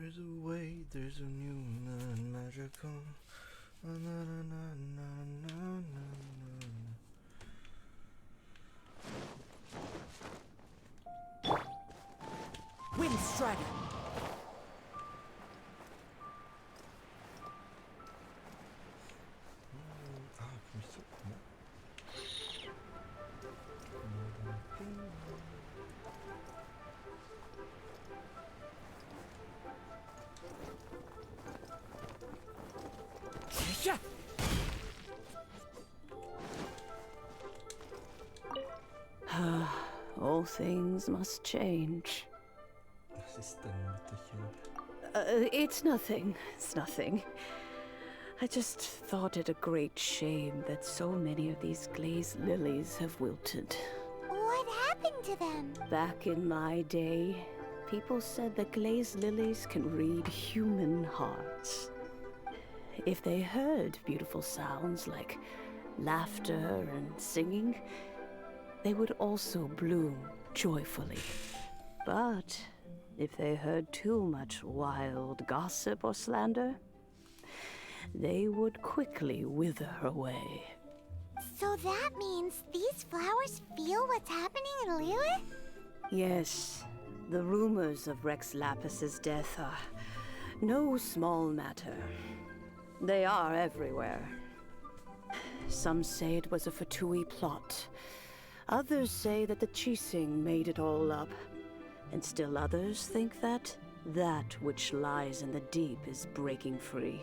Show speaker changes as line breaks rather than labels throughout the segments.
There's a way, there's a new magical. Na, na, na, na, na, na, na.
Wind Strider!
Can we still... No.
Yeah.
All things must change.
Was ist denn mit dir hier?
It's nothing. It's nothing. I just thought it a great shame that so many of these glazed lilies have wilted.
What happened to them?
Back in my day, people said that glazed lilies can read human hearts. If they heard beautiful sounds like laughter and singing, they would also bloom joyfully. But if they heard too much wild gossip or slander, they would quickly wither away.
So that means these flowers feel what's happening in Lilith?
Yes, the rumors of Rex Lapis's death are no small matter. They are everywhere. Some say it was a Fatui plot. Others say that the Chising made it all up. And still others think that which lies in the deep is breaking free.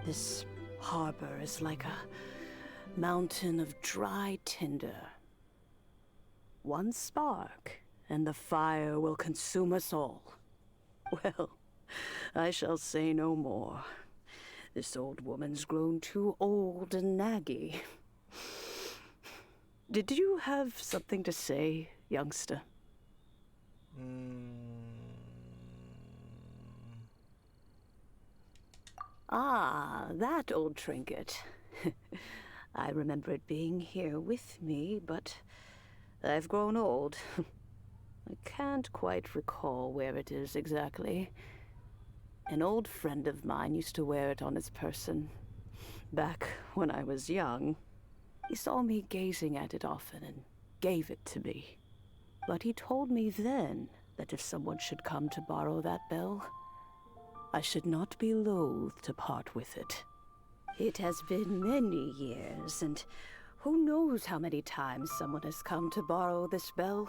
This harbor is like a mountain of dry tinder. One spark, and the fire will consume us all. Well, I shall say no more. This old woman's grown too old and naggy. Did you have something to say, youngster? Ah, that old trinket. I remember it being here with me, but I've grown old. I can't quite recall where it is exactly. An old friend of mine used to wear it on his person. Back when I was young, he saw me gazing at it often and gave it to me. But he told me then that if someone should come to borrow that bell, I should not be loath to part with it. It has been many years, and who knows how many times someone has come to borrow this bell.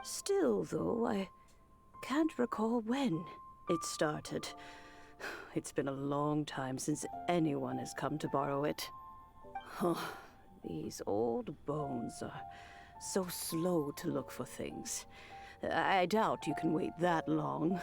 Still, though, I can't recall when it started. It's been a long time since anyone has come to borrow it. Oh, these old bones are so slow to look for things. I doubt you can wait that long.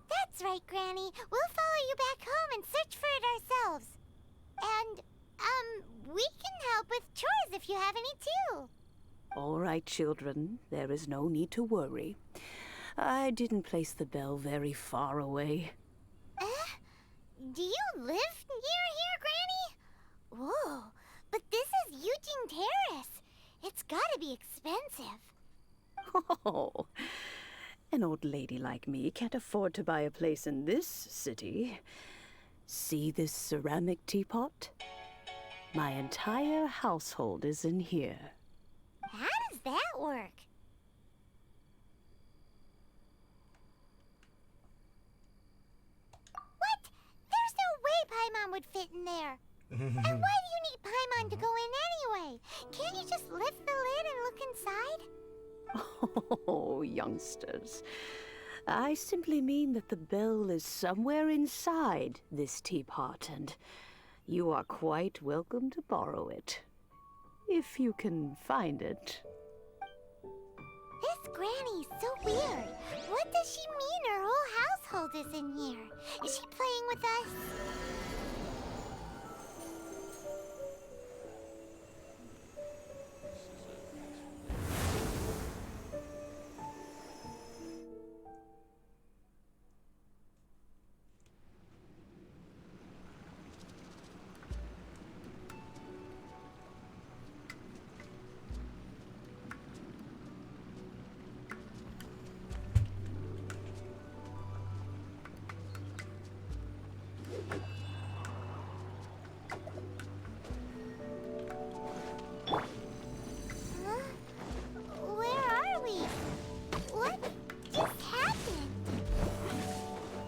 That's right, Granny. We'll follow you back home and search for it ourselves. And, we can help with chores if you have any too.
All right, children. There is no need to worry. I didn't place the bell very far away.
Do you live near here, Granny? Whoa, but this is Eugene Terrace. It's gotta be expensive.
Oh, an old lady like me can't afford to buy a place in this city. See this ceramic teapot? My entire household is in here.
How does that work? What? There's no way Paimon would fit in there. And why do you need Paimon to go in anyway? Can't you just lift the lid and look inside?
Oh, youngsters. I simply mean that the bell is somewhere inside this teapot, and you are quite welcome to borrow it. If you can find it.
This granny's so weird. What does she mean her whole household is in here? Is she playing with us?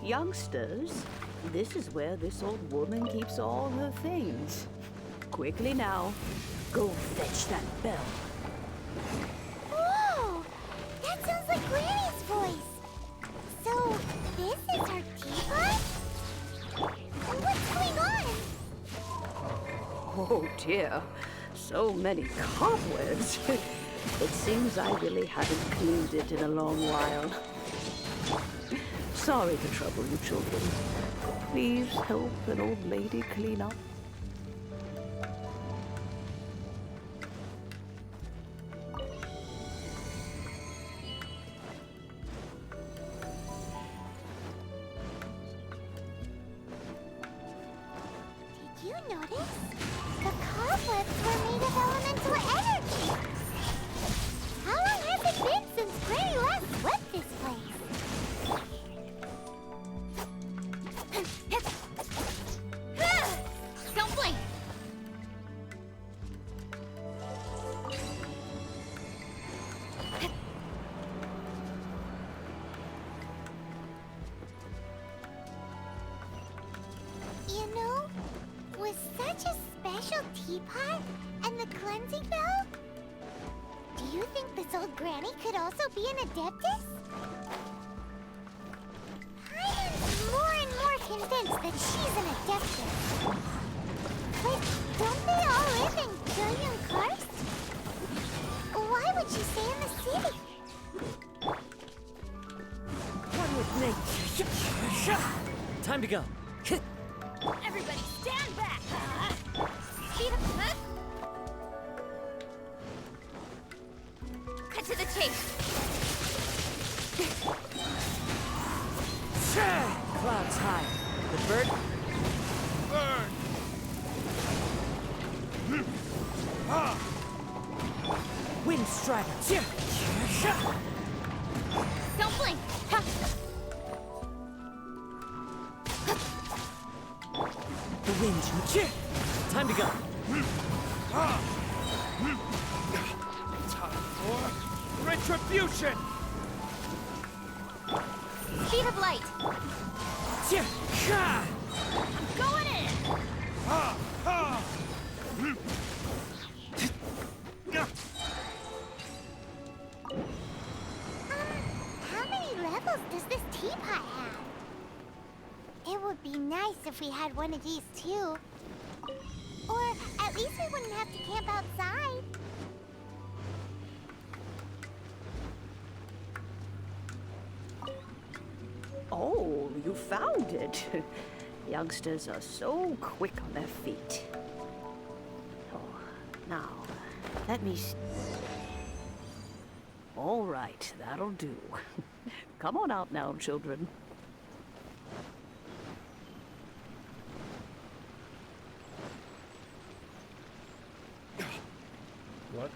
Youngsters, this is where this old woman keeps all her things. Quickly now, go fetch that bell.
Whoa! That sounds like Granny's voice. So, this is her teapot? What's going on?
Oh dear, so many cobwebs. It seems I really haven't cleaned it in a long while. Sorry to trouble you, children. Please help an old lady clean up.
Did you notice? The cobwebs were made of elemental energy. How long has it been since Granny last swept this place? Don't blink! You know, with such a special teapot and the cleansing bell, do you think this old granny could also be an adeptus? I'm more and more convinced that she's an adeptus. But don't they all live in Julian Karst? Why would she stay in the city?
One with me. Time to go.
Everybody stand back! Speed up, cut to the chase.
Clouds high. The bird.
Burn!
Wind strider.
Don't blink!
The wind. Time to go.
Time for retribution!
Speed of light! Going in! How many levels does this teapot have? It would be nice if we had one of these too. Or at least we wouldn't have to camp outside.
Oh, you found it. Youngsters are so quick on their feet. Oh, now, let me... All right, that'll do. Come on out now, children.
What?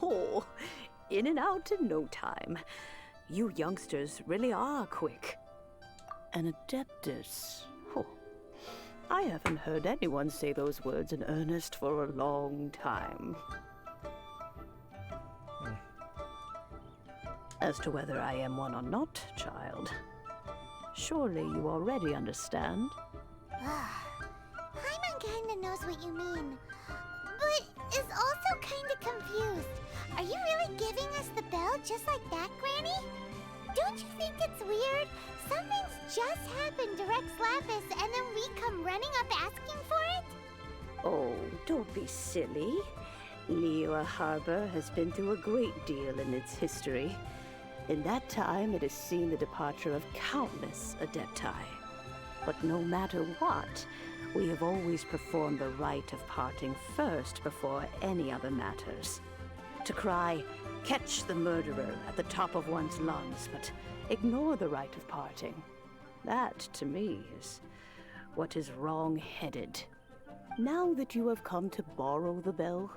Oh, in and out in no time. You youngsters really are quick. An adeptus. Oh, I haven't heard anyone say those words in earnest for a long time. As to whether I am one or not, child, surely you already understand.
Paimon kinda knows what you mean, but is also kinda confused. Are you really giving us the bell just like that, Granny? Don't you think it's weird? Something's just happened to Rex Lapis and then we come running up asking for it?
Oh, don't be silly. Liyue Harbor has been through a great deal in its history. In that time, it has seen the departure of countless Adepti. But no matter what, we have always performed the rite of parting first before any other matters. To cry, "Catch the murderer," at the top of one's lungs, but ignore the rite of parting. That, to me, is what is wrong-headed. Now that you have come to borrow the bell,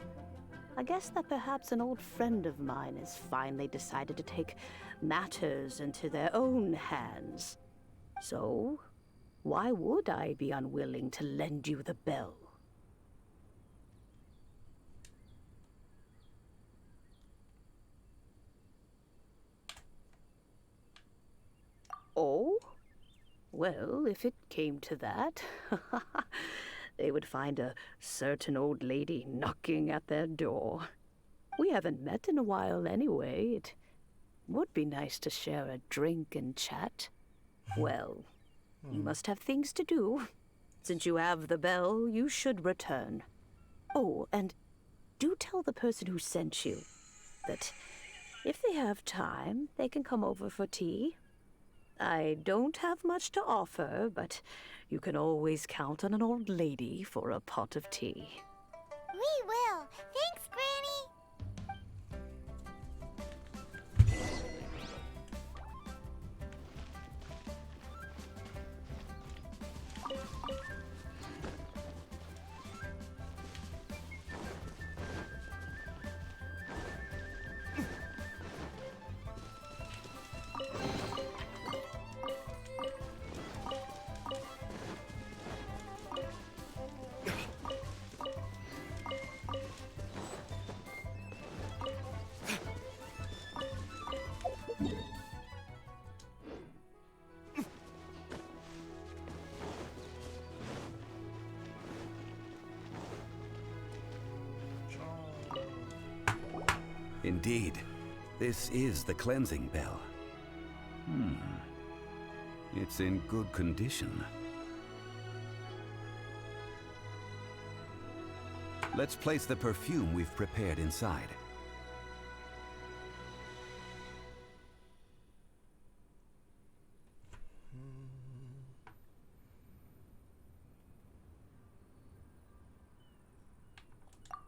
I guess that perhaps an old friend of mine has finally decided to take matters into their own hands. So, why would I be unwilling to lend you the bell? Oh? Well, if it came to that, they would find a certain old lady knocking at their door. We haven't met in a while anyway. It would be nice to share a drink and chat. Well, you must have things to do. Since you have the bell, you should return. Oh, and do tell the person who sent you that if they have time, they can come over for tea. I don't have much to offer, but you can always count on an old lady for a pot of tea.
We will. Thanks, Granny.
Indeed, this is the cleansing bell. It's in good condition. Let's place the perfume we've prepared inside.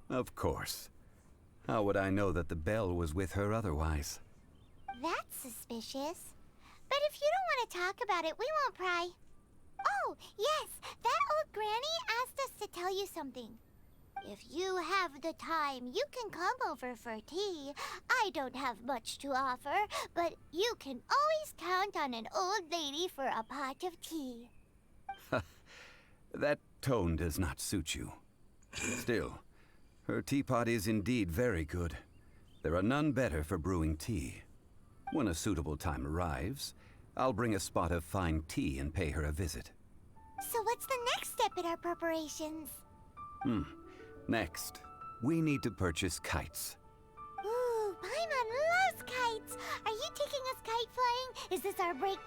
Of course. How would I know that the bell was with her otherwise?
That's suspicious. But if you don't want to talk about it, we won't pry. Oh, yes, that old granny asked us to tell you something. If you have the time, you can come over for tea. I don't have much to offer, but you can always count on an old lady for a pot of tea.
That tone does not suit you. Still, her teapot is indeed very good. There are none better for brewing tea. When a suitable time arrives, I'll bring a spot of fine tea and pay her a visit.
So what's the next step in our preparations?
Next, we need to purchase kites.
Ooh, Paimon loves kites! Are you taking us kite flying? Is this our break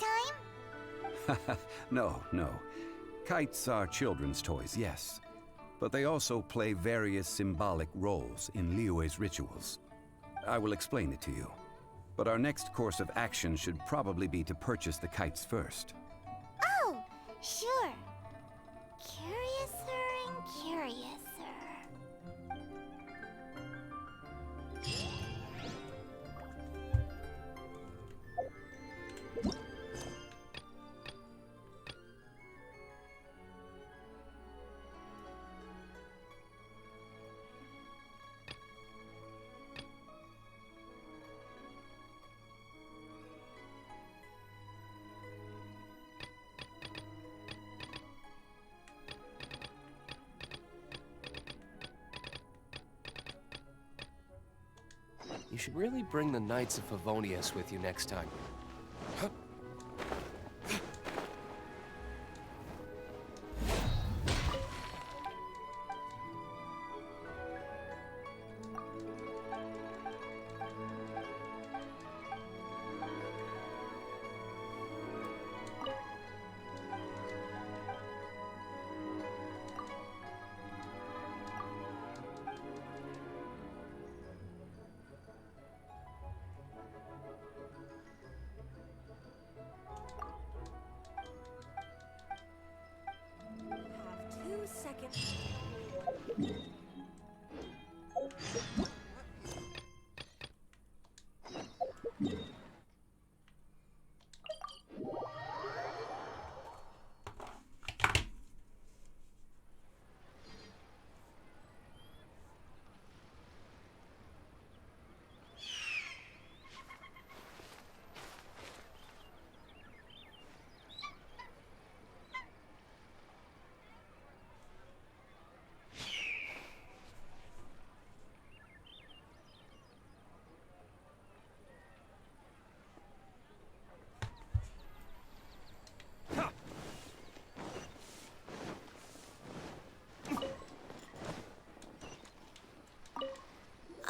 time?
No. Kites are children's toys, yes. But they also play various symbolic roles in Liyue's rituals. I will explain it to you. But our next course of action should probably be to purchase the kites first.
Oh, sure. Curiouser and curiouser.
should really bring the Knights of Favonius with you next time.
Have 2 seconds.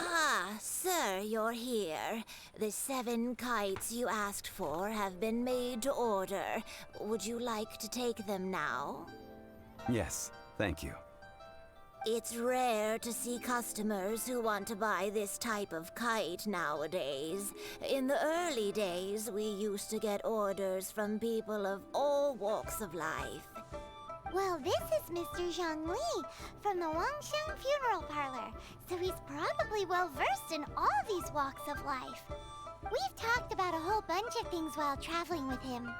Ah, sir, you're here. The 7 kites you asked for have been made to order. Would you like to take them now?
Yes, thank you.
It's rare to see customers who want to buy this type of kite nowadays. In the early days, we used to get orders from people of all walks of life.
Well, this is Mr. Zhang Li from the Wangsheng Funeral Parlor, so he's probably well-versed in all these walks of life. We've talked about a whole bunch of things while traveling with him.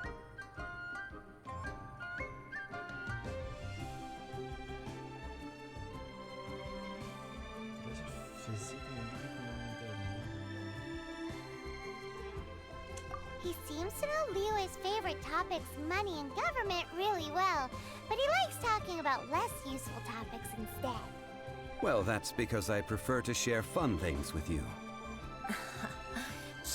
그래서 피zik
He seems to know Liyue's favorite topics, money and government, really well, but he likes talking about less useful topics instead.
Well, that's because I prefer to share fun things with you.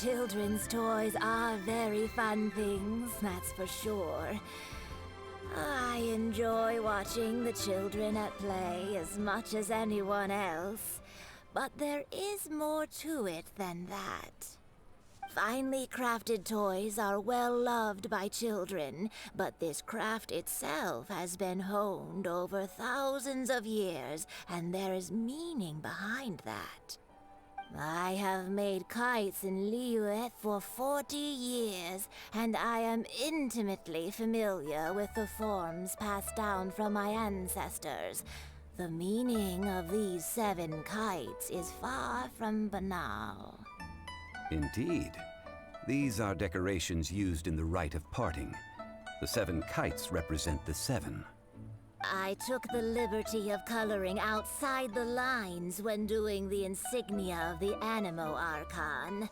Children's toys are very fun things, that's for sure. I enjoy watching the children at play as much as anyone else, but there is more to it than that. Finely crafted toys are well loved by children, but this craft itself has been honed over thousands of years, and there is meaning behind that. I have made kites in Liyue for 40 years, and I am intimately familiar with the forms passed down from my ancestors. The meaning of these 7 kites is far from banal.
Indeed. These are decorations used in the rite of parting. The 7 kites represent the 7.
I took the liberty of coloring outside the lines when doing the insignia of the Animo Archon.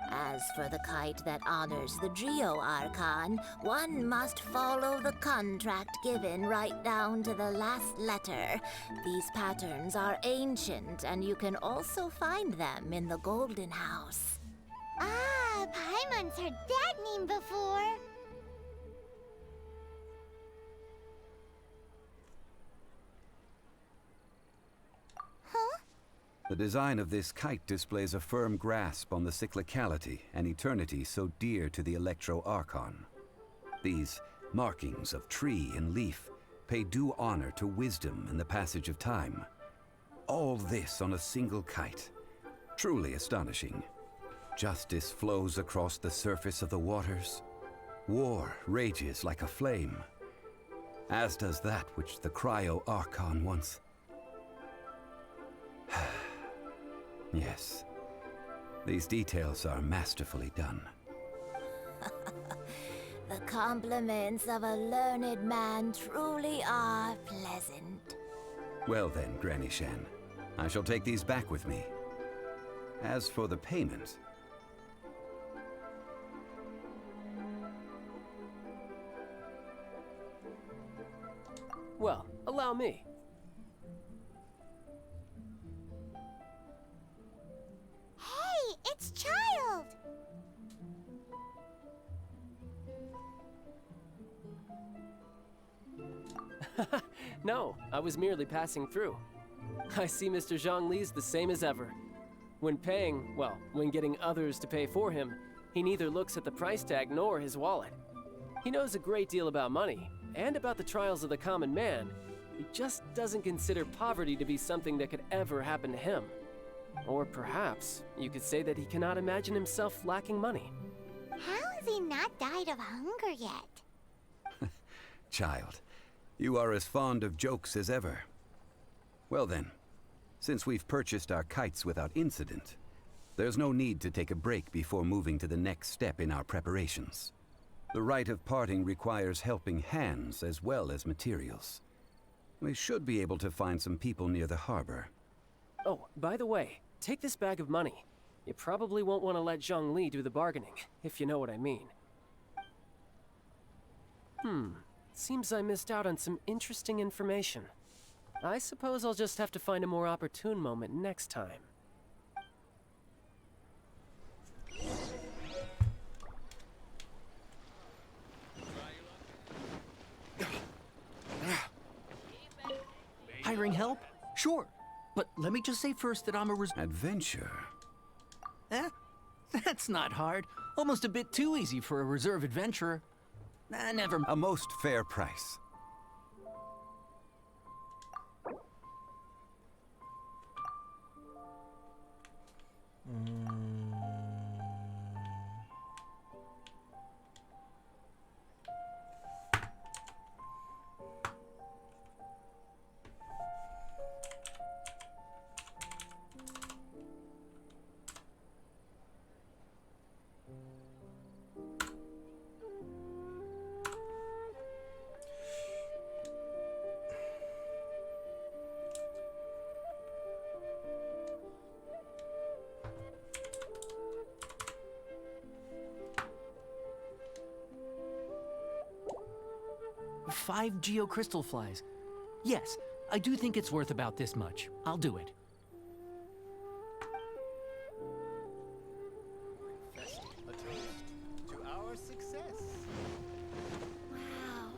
As for the kite that honors the Geo Archon, one must follow the contract given right down to the last letter. These patterns are ancient, and you can also find them in the Golden House.
Ah, Paimon's heard that name before. Huh?
The design of this kite displays a firm grasp on the cyclicality and eternity so dear to the Electro Archon. These markings of tree and leaf pay due honor to wisdom and the passage of time. All this on a single kite. Truly astonishing. Justice flows across the surface of the waters. War rages like a flame. As does that which the Cryo Archon once... Yes. These details are masterfully done.
The compliments of a learned man truly are pleasant.
Well then, Granny Shan, I shall take these back with me. As for the payment...
Well, allow me.
Hey,
No, I was merely passing through. I see Mr. Zhongli's the same as ever. When paying, well, when getting others to pay for him, he neither looks at the price tag nor his wallet. He knows a great deal about money, and about the trials of the common man. He just doesn't consider poverty to be something that could ever happen to him. Or perhaps you could say that he cannot imagine himself lacking money.
How has he not died of hunger yet?
Child, you are as fond of jokes as ever. Well then, since we've purchased our kites without incident, there's no need to take a break before moving to the next step in our preparations. The rite of parting requires helping hands as well as materials. We should be able to find some people near the harbor.
Oh, by the way, take this bag of money. You probably won't want to let Zhongli do the bargaining, if you know what I mean. Seems I missed out on some interesting information. I suppose I'll just have to find a more opportune moment next time.
Hiring help? Sure. But let me just say first that I'm a
Adventure?
Eh? That's not hard. Almost a bit too easy for a reserve adventurer. Never.
A most fair price.
Five geocrystal flies. Yes, I do think it's worth about this much. I'll do it.
A toast to our success.
Wow.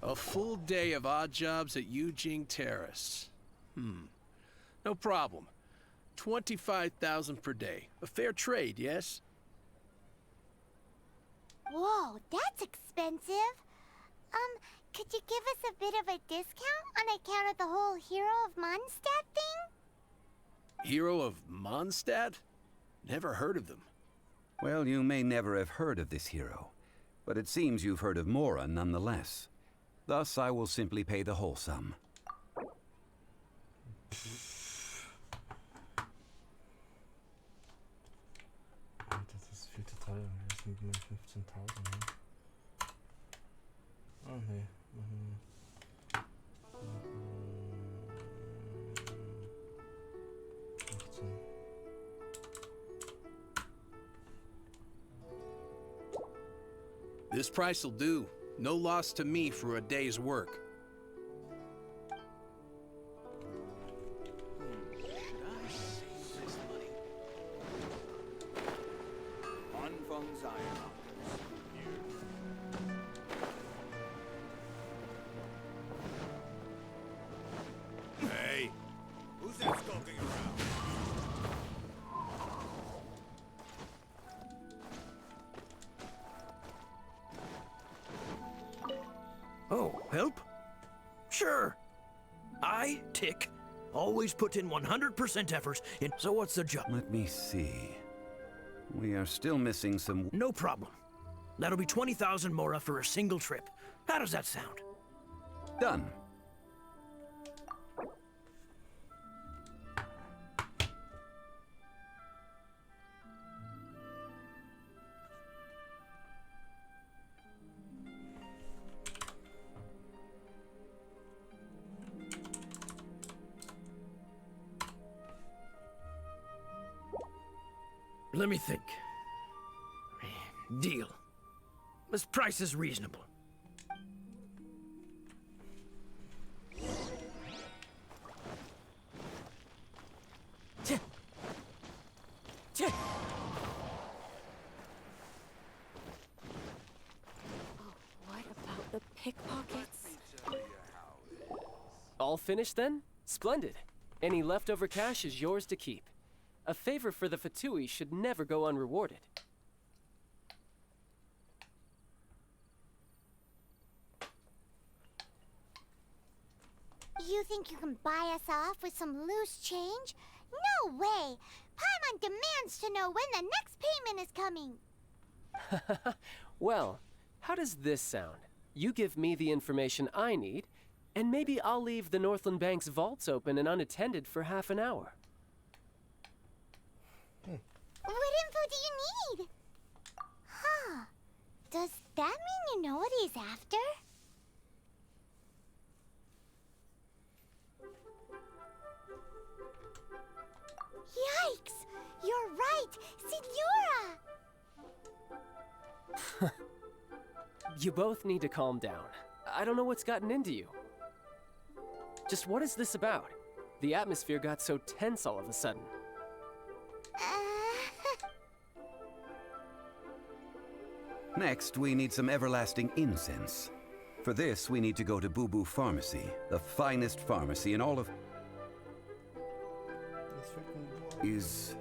A full day of odd jobs at Yujing Terrace. No problem. 25,000 per day. A fair trade, yes?
Whoa, that's expensive. Could you give us a bit of a discount on account of the whole Hero of Mondstadt thing?
Hero of Mondstadt? Never heard of them.
Well, you may never have heard of this hero, but it seems you've heard of Mora nonetheless. Thus, I will simply pay the whole sum.
Das ist viel zu teuer. Das sind nur 15.000. Ne? Oh nee. 18.
This price'll do. No loss to me for a day's work. Hey, who's that skulking around?
Oh, help? Sure. I, Tick, always put in 100% effort in... So what's the job?
Let me see. We are still missing some...
No problem. That'll be 20,000 Mora for a single trip. How does that sound?
Done.
Let me think. Deal. This price is reasonable.
pickpockets.
All finished then? Splendid. Any leftover cash is yours to keep. A favor for the Fatui should never go unrewarded.
You think you can buy us off with some loose change? No way! Paimon demands to know when the next payment is coming.
Well, how does this sound? You give me the information I need, and maybe I'll leave the Northland Bank's vaults open and unattended for half an hour.
What info do you need? Huh. Does that mean you know what he's after? Yikes! You're right! Signora!
You both need to calm down. I don't know what's gotten into you. Just what is this about? The atmosphere got so tense all of a sudden.
Next, we need some everlasting incense. For this, we need to go to Boo Boo Pharmacy, the finest pharmacy in all of... Is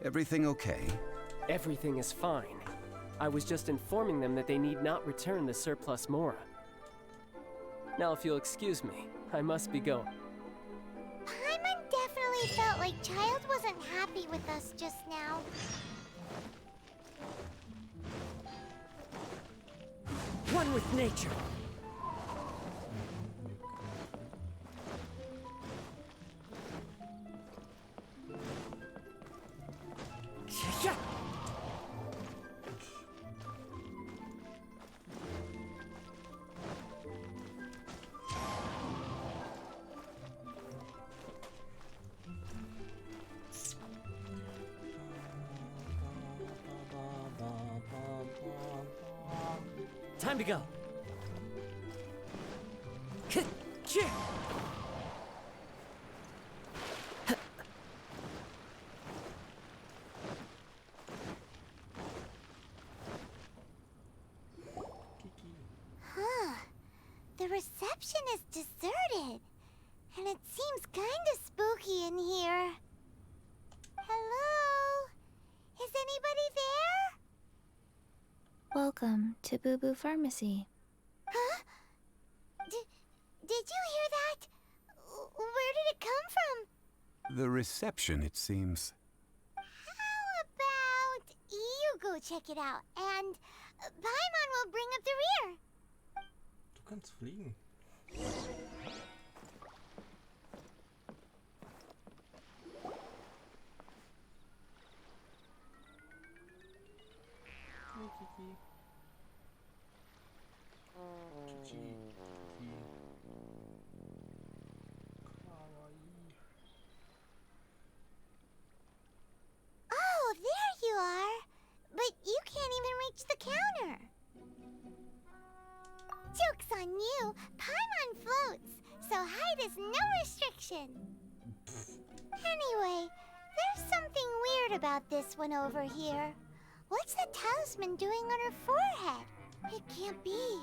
everything okay?
Everything is fine. I was just informing them that they need not return the surplus Mora. Now, if you'll excuse me, I must be going.
Paimon definitely felt like Child wasn't happy with us just now.
One with nature. Yeah. Time to go.
Huh. The reception is deserted. And it seems kinda spooky in here. Hello? Is anybody there?
Welcome to Boo Boo Pharmacy.
Huh? Did you hear that? Where did it come from?
The reception, it seems.
How about you go check it out, and Paimon will bring up the rear.
Du kannst fliegen.
Oh, there you are. But you can't even reach the counter. Joke's on you. Paimon floats, so height is no restriction. Anyway, there's something weird about this one over here. What's the talisman doing on her forehead? It can't be.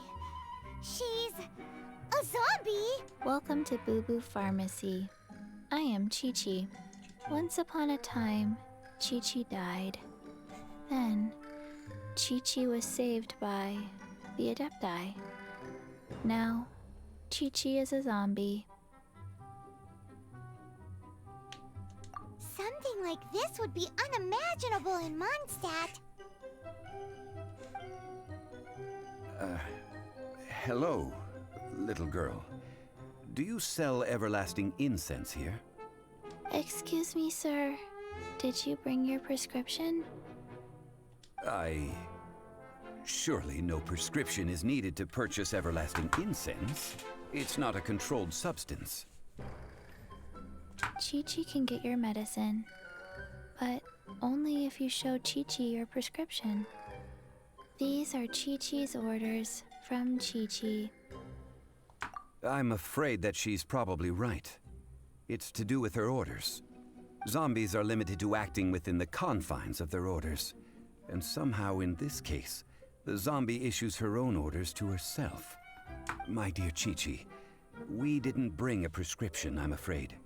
She's a zombie.
Welcome to Boo Boo Pharmacy. I am Chi-Chi. Once upon a time, Chi-Chi died. Then, Chi-Chi was saved by the Adepti. Now, Chi-Chi is a zombie.
Something like this would be unimaginable in Mondstadt.
Hello, little girl. Do you sell everlasting incense here?
Excuse me, sir. Did you bring your prescription?
Surely no prescription is needed to purchase everlasting incense. It's not a controlled substance.
Chi-Chi can get your medicine, but only if you show Chi-Chi your prescription. These are Chi-Chi's orders from Chi-Chi.
I'm afraid that she's probably right. It's to do with her orders. Zombies are limited to acting within the confines of their orders. And somehow in this case, the zombie issues her own orders to herself. My dear Chi-Chi, we didn't bring a prescription, I'm afraid.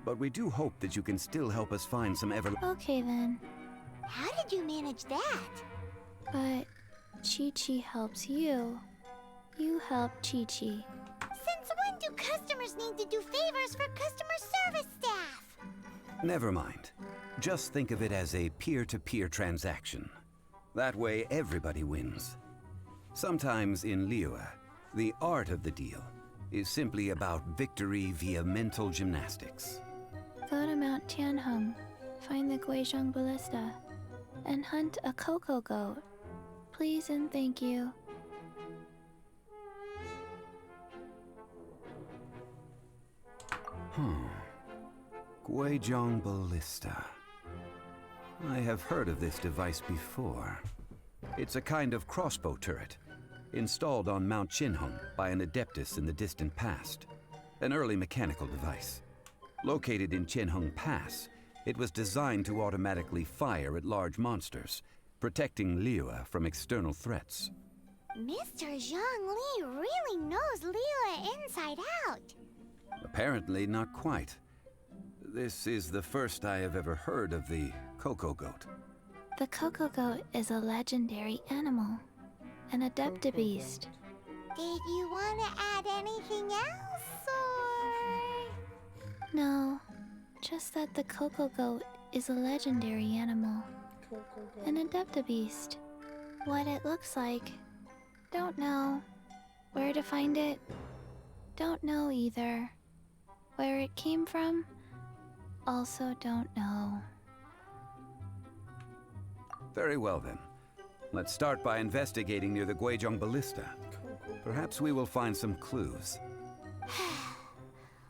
But we do hope that you can still help us find some
Okay then.
How did you manage that?
But Chi-Chi helps you. You help Chi-Chi.
Since when do customers need to do favors for customer service staff?
Never mind. Just think of it as a peer-to-peer transaction. That way, everybody wins. Sometimes in Liyue, the art of the deal is simply about victory via mental gymnastics.
Go to Mount Tianheng, find the Guizhong Ballista, and hunt a cocoa goat. Please and thank you.
Guizhong Ballista. I have heard of this device before. It's a kind of crossbow turret, installed on Mount Qinheng by an adeptus in the distant past. An early mechanical device. Located in Qinheng Pass, it was designed to automatically fire at large monsters, protecting Liyue from external threats.
Mr. Zhongli really knows Liyue inside out.
Apparently not quite. This is the first I have ever heard of the cocoa goat.
The cocoa goat is a legendary animal, an adeptabeast.
Did you want to add anything else, or...?
No, just that the cocoa goat is a legendary animal, an adeptabeast. What it looks like, don't know. Where to find it, don't know either. Where it came from, also don't know.
Very well then. Let's start by investigating near the Guizhong Ballista. Perhaps we will find some clues.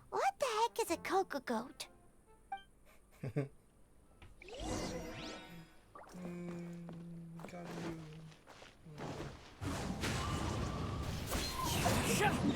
What the heck is a cocoa goat?
Got you.